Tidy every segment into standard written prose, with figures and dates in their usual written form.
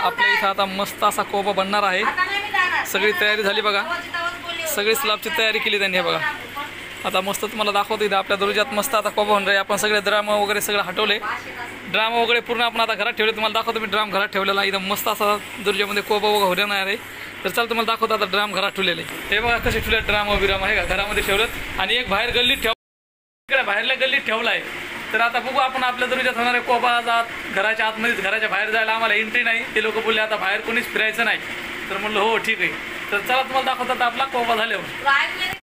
आपल्या इथं आता मस्त असा कोबा बनणार आहे। सगळी तयारी झाली बघा, सगळी स्लॅबची तयारी केली त्यांनी बघा। आता मस्त तुम्हाला दाखवतो इथं आपल्या दर्जात मस्त आता कोबा होणार आहे। आपण सगळे ड्राम वगैरे सगळं हटवले, ड्राम वगैरे पूर्ण आपण आता घरात ठेवले। तुम्हाला दाखवतो मी ड्राम घरात ठेवलेला इथं मस्त असा दुर्जामध्ये कोबा वगैरे होणार आहे। तर चल तुम्हाला दाखवतो आता ड्राम घरात ठेवलेले। हे बघा कसे ठेवले ड्राम बिराम आहे का घरामध्ये ठेवलेत आणि एक बाहेर गल्लीत इकडे बाहेरल्या गल्लीत ठेवला आहे। तर आता बघू आपण आपल्या दर्जात होणारे कोबा जात घराच्या आतमध्येच, घराच्या बाहेर जायला आम्हाला एंट्री नाही। ते लोक बोलले आता बाहेर कोणीच फिरायचं नाही। तर म्हणलं हो ठीक आहे। तर चला तुम्हाला दाखवतो आता आपला कोबा झाल्यावर।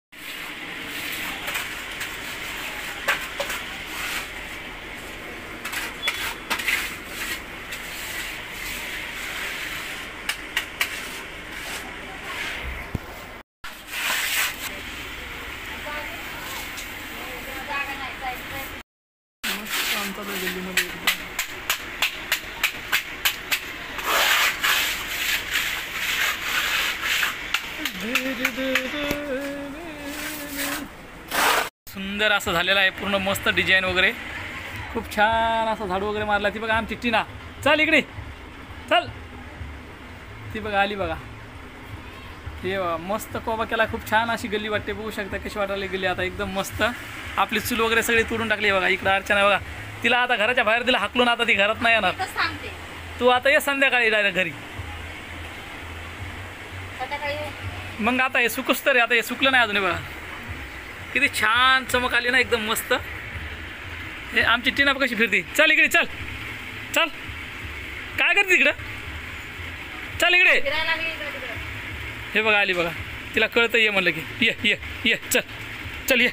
सुंदर असं झालेलं आहे, पूर्ण मस्त डिझाईन वगैरे, खूप छान असं झाडू वगैरे मारला। ती बघा आमची टीना, चल इकडे चल, ती बघा आली बघा। हे मस्त कोबा केला, खूप छान अशी गल्ली वाटते। बघू शकता कशी वाटायला गल्ली आता एकदम मस्त। आपली चूल वगैरे सगळी तोडून टाकली बघा। इकडं अर्चना बघा, तिला आता घराच्या बाहेर दिला हाकलून, आता ती घरात नाही येणार। तू आता ये संध्याकाळी डायरेक्ट घरी। मग आता हे सुकूस तर, आता हे सुकलं नाही अजून बघा। किती छान चमक आली ना एकदम मस्त। हे आमची टीना कशी फिरती, चल इकडे चल चल, काय करते तिकडं, चल इकडे। हे बघा आली बघा, तिला कळतं ये म्हणलं की ये ये ये, चल चल ये।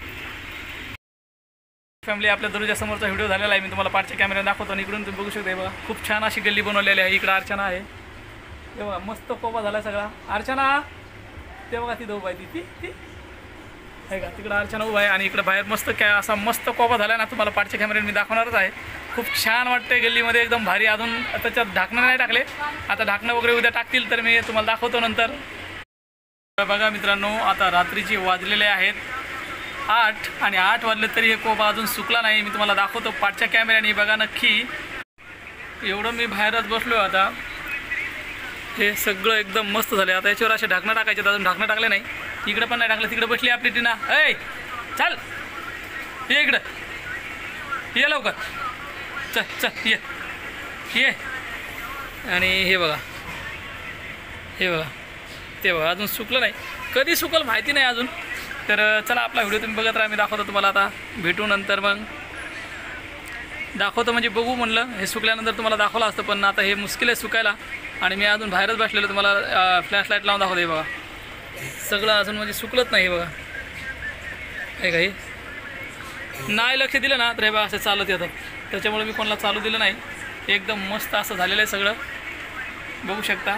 फॅमिली आपल्या दरवाजा समोरचा व्हिडिओ झालेला आहे, मी तुम्हाला पाठच्या कॅमेरा दाखवतो आणि इकडून तुम्ही बघू शकता बघा। खूप छान अशी गल्ली बनवलेली आहे। इकडं अर्चना आहे, हे बघा मस्त कोबा झाला सगळा। अर्चना ते बघा ती उभा आहे, ती ती आहे का, तिकडं अर्चना उभा आहे आणि इकडं बाहेर मस्त काय असा मस्त कोबा झाला ना, तुम्हाला पाठच्या कॅमेऱ्याने मी दाखवणारच आहे। खूप छान वाटते गल्लीमध्ये एकदम भारी। अजून त्याच्यात ढाकणं नाही टाकले, आता ढाकणं वगैरे उद्या टाकतील तर मी तुम्हाला दाखवतो नंतर। बघा मित्रांनो, आता रात्रीचे वाजलेले आहेत 8 आणि 8 वाजले तरी हे कोबा अजून सुकला नाही। मी तुम्हाला दाखवतो पाठच्या कॅमेऱ्याने बघा नक्की। एवढं मी बाहेरच बसलो आता, हे सगळं एकदम मस्त झाले। आता याच्यावर असे ढाकणं टाकायचे, अजून ढाकणं टाकले नाही। इकडे पण नाही टाकलं, तिकडे बसली आपली टीना। ऐ चल ये इकडं, ये लवकर, चल चल ये ये। आणि हे बघा, हे बघा ते बघा अजून सुकलं नाही, कधी सुकल माहिती नाही अजून। तर चला आपला व्हिडिओ तुम्ही बघत राहा, मी दाखवतो तुम्हाला। आता भेटू नंतर, मग दाखवतो म्हणजे बघू म्हणलं। हे सुकल्यानंतर तुम्हाला दाखवलं असतं, पण आता हे मुश्किल आहे सुकायला आणि मी अजून बाहेरच बसलेलो। तुम्हाला फ्लॅश लाईट लावून दाखवतो हे बघा, सगळं अजून म्हणजे सुकलंच नाही बघा। हे काही नाही लक्ष दिलं ना तर हे बघा असं चालत येतं, त्याच्यामुळे मी कोणाला चालू दिलं नाही। एकदम मस्त असं झालेलं आहे सगळं, बघू शकता।